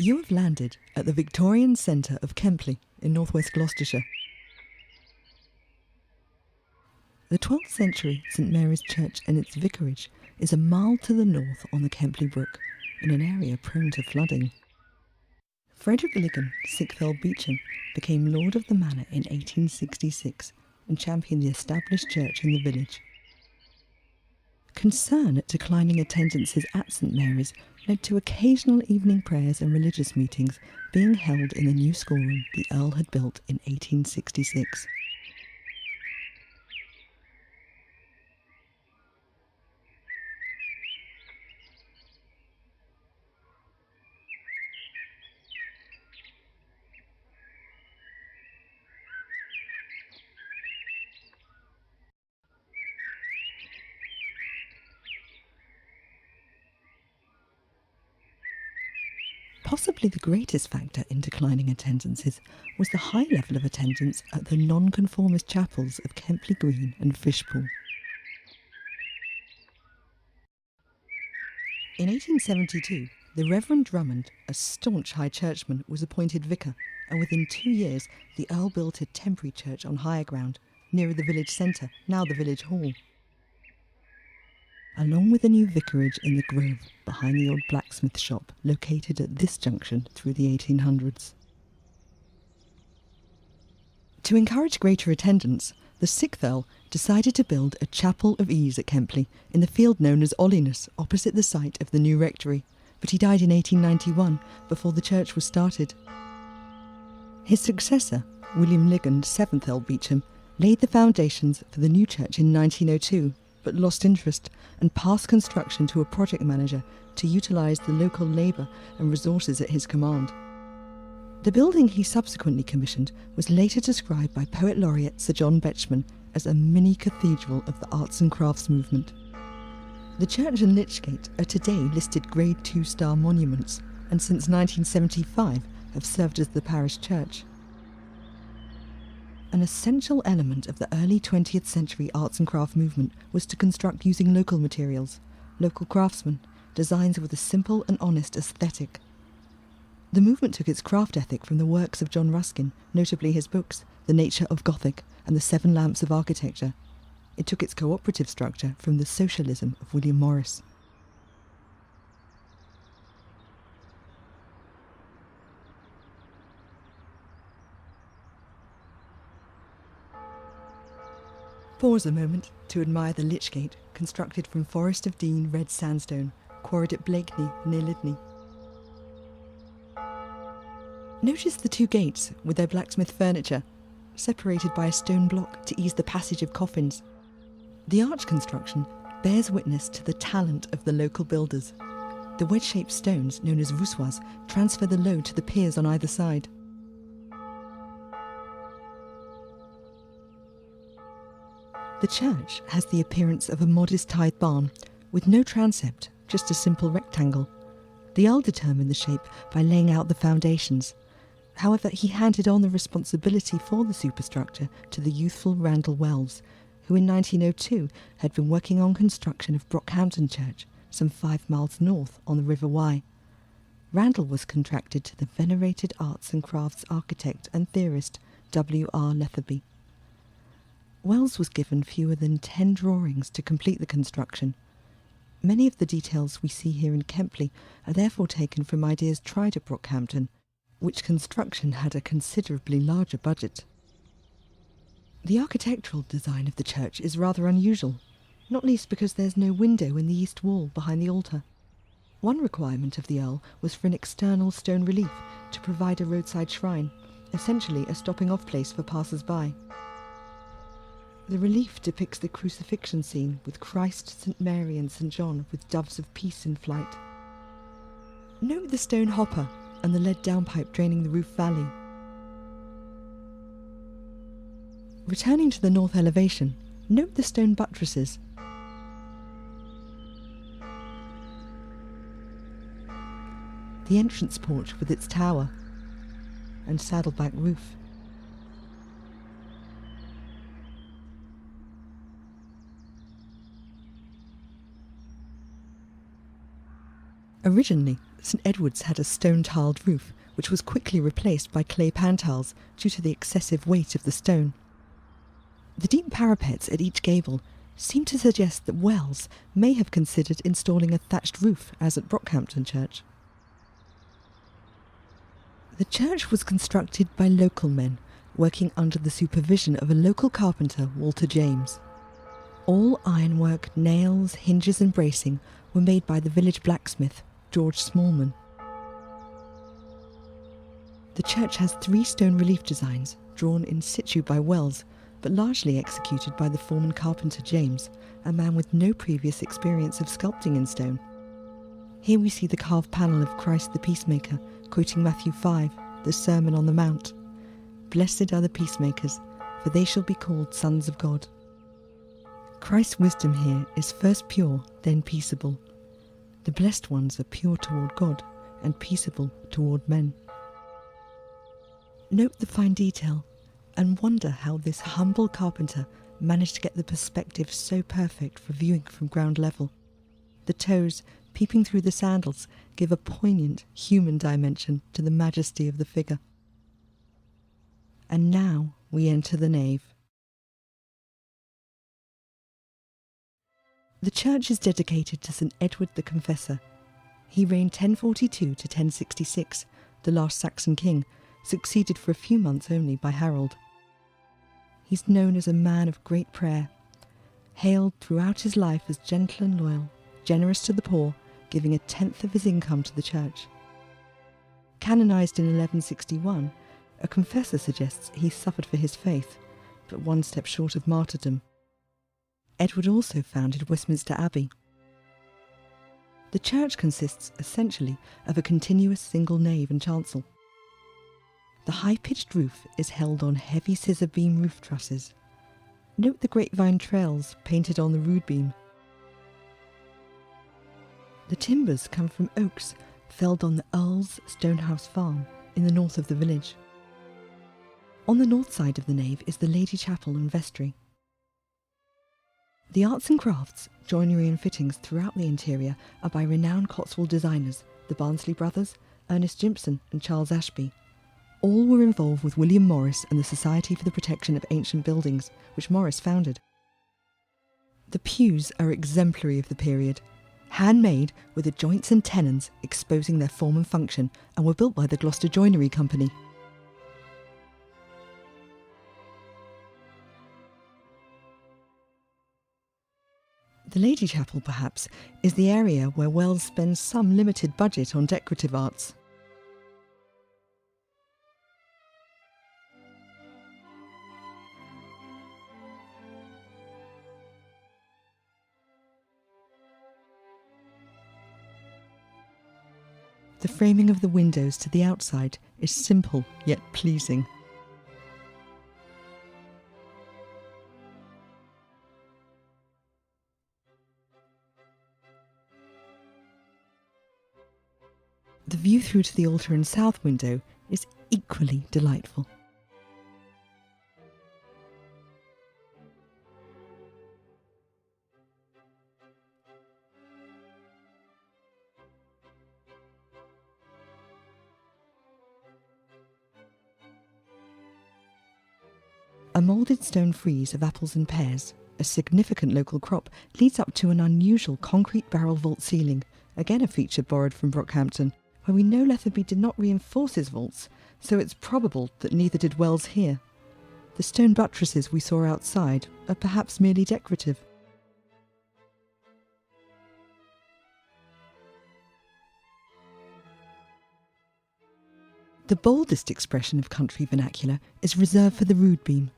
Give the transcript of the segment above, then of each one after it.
You have landed at the Victorian centre of Kempley in northwest Gloucestershire. The 12th century St Mary's Church and its vicarage is a mile to the north on the Kempley Brook, in an area prone to flooding. Frederick Lygon, 6th Earl Beauchamp, became Lord of the Manor in 1866 and championed the established church in the village. Concern at declining attendances at St Mary's led to occasional evening prayers and religious meetings being held in the new schoolroom the Earl had built in 1866. Possibly the greatest factor in declining attendances was the high level of attendance at the nonconformist chapels of Kempley Green and Fishpool. In 1872, the Reverend Drummond, a staunch high churchman, was appointed vicar, and within 2 years the Earl built a temporary church on higher ground, nearer the village centre, now the village hall. Along with a new vicarage in the grove behind the old blacksmith shop located at this junction through the 1800s. To encourage greater attendance, the 6th Earl decided to build a chapel of ease at Kempley in the field known as Olliness, opposite the site of the new rectory, but he died in 1891 before the church was started. His successor, William Lygon, 7th Earl Beauchamp, laid the foundations for the new church in 1902, but lost interest and passed construction to a project manager to utilise the local labour and resources at his command. The building he subsequently commissioned was later described by Poet Laureate Sir John Betjeman as a mini-cathedral of the arts and crafts movement. The church and Lichgate are today listed Grade 2 star monuments and since 1975 have served as the parish church. An essential element of the early 20th century arts and craft movement was to construct using local materials, local craftsmen, designs with a simple and honest aesthetic. The movement took its craft ethic from the works of John Ruskin, notably his books, The Nature of Gothic and The Seven Lamps of Architecture. It took its cooperative structure from the socialism of William Morris. Pause a moment to admire the Lichgate, constructed from Forest of Dean red sandstone, quarried at Blakeney near Lydney. Notice the 2 gates with their blacksmith furniture, separated by a stone block to ease the passage of coffins. The arch construction bears witness to the talent of the local builders. The wedge-shaped stones, known as voussoirs, transfer the load to the piers on either side. The church has the appearance of a modest tithe barn, with no transept, just a simple rectangle. The Earl determined the shape by laying out the foundations. However, he handed on the responsibility for the superstructure to the youthful Randall Wells, who in 1902 had been working on construction of Brockhampton Church, some 5 miles north on the River Wye. Randall was contracted to the venerated arts and crafts architect and theorist W.R. Letherby. Wells was given fewer than 10 drawings to complete the construction. Many of the details we see here in Kempley are therefore taken from ideas tried at Brockhampton, which construction had a considerably larger budget. The architectural design of the church is rather unusual, not least because there's no window in the east wall behind the altar. One requirement of the Earl was for an external stone relief to provide a roadside shrine, essentially a stopping-off place for passers-by. The relief depicts the crucifixion scene with Christ, St Mary and St John with doves of peace in flight. Note the stone hopper and the lead downpipe draining the roof valley. Returning to the north elevation, note the stone buttresses. The entrance porch with its tower and saddleback roof. Originally, St Edwards had a stone-tiled roof, which was quickly replaced by clay pantiles due to the excessive weight of the stone. The deep parapets at each gable seem to suggest that Wells may have considered installing a thatched roof, as at Brockhampton Church. The church was constructed by local men, working under the supervision of a local carpenter, Walter James. All ironwork, nails, hinges and bracing were made by the village blacksmith, George Smallman. The church has 3 stone relief designs, drawn in situ by Wells, but largely executed by the foreman carpenter James, a man with no previous experience of sculpting in stone. Here we see the carved panel of Christ the Peacemaker, quoting Matthew 5, the Sermon on the Mount. "Blessed are the peacemakers, for they shall be called sons of God." Christ's wisdom here is first pure, then peaceable. The blessed ones are pure toward God and peaceable toward men. Note the fine detail and wonder how this humble carpenter managed to get the perspective so perfect for viewing from ground level. The toes, peeping through the sandals, give a poignant human dimension to the majesty of the figure. And now we enter the nave. The church is dedicated to St Edward the Confessor. He reigned 1042 to 1066, the last Saxon king, succeeded for a few months only by Harold. He's known as a man of great prayer, hailed throughout his life as gentle and loyal, generous to the poor, giving 1/10 of his income to the church. Canonised in 1161, a confessor suggests he suffered for his faith, but one step short of martyrdom. Edward also founded Westminster Abbey. The church consists essentially of a continuous single nave and chancel. The high-pitched roof is held on heavy scissor beam roof trusses. Note the grapevine trails painted on the rood beam. The timbers come from oaks felled on the Earl's Stonehouse farm in the north of the village. On the north side of the nave is the Lady Chapel and vestry. The arts and crafts, joinery and fittings throughout the interior are by renowned Cotswold designers, the Barnsley brothers, Ernest Jimpson and Charles Ashby. All were involved with William Morris and the Society for the Protection of Ancient Buildings, which Morris founded. The pews are exemplary of the period, handmade with the joints and tenons exposing their form and function, and were built by the Gloucester Joinery Company. The Lady Chapel, perhaps, is the area where Wells spends some limited budget on decorative arts. The framing of the windows to the outside is simple yet pleasing. The view through to the altar and south window is equally delightful. A moulded stone frieze of apples and pears, a significant local crop, leads up to an unusual concrete barrel vault ceiling, again a feature borrowed from Brockhampton, where we know Letherby did not reinforce his vaults, so it's probable that neither did Wells here. The stone buttresses we saw outside are perhaps merely decorative. The boldest expression of country vernacular is reserved for the rood beam.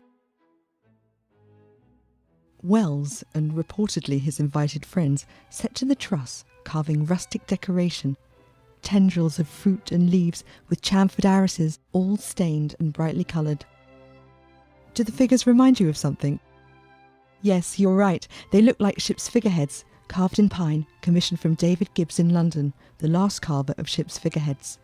Wells, and reportedly his invited friends, set to the truss, carving rustic decoration, tendrils of fruit and leaves with chamfered arises, all stained and brightly coloured. Do the figures remind you of something? Yes, you're right, they look like ship's figureheads, carved in pine, commissioned from David Gibbs in London, the last carver of ship's figureheads.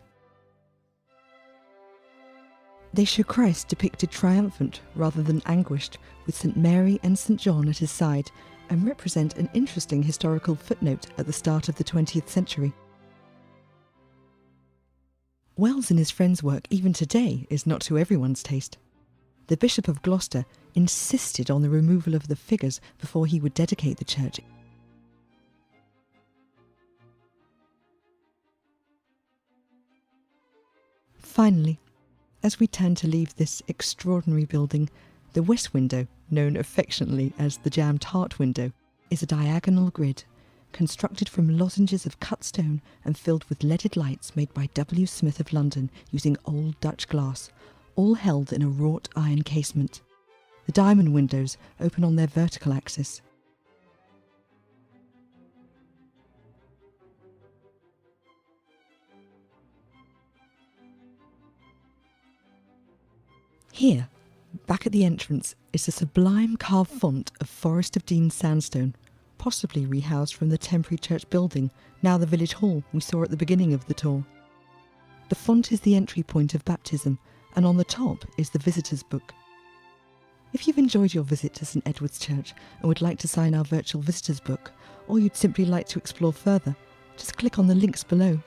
They show Christ depicted triumphant rather than anguished, with St Mary and St John at his side, and represent an interesting historical footnote at the start of the 20th century. Wells and his friends' work even today is not to everyone's taste. The Bishop of Gloucester insisted on the removal of the figures before he would dedicate the church. Finally, as we turn to leave this extraordinary building, the west window, known affectionately as the jam-tart window, is a diagonal grid, constructed from lozenges of cut stone and filled with leaded lights made by W. Smith of London using old Dutch glass, all held in a wrought iron casement. The diamond windows open on their vertical axis. Here, back at the entrance, is a sublime carved font of Forest of Dean sandstone, possibly rehoused from the temporary church building, now the village hall we saw at the beginning of the tour. The font is the entry point of baptism, and on the top is the visitor's book. If you've enjoyed your visit to St Edward's Church and would like to sign our virtual visitor's book, or you'd simply like to explore further, just click on the links below.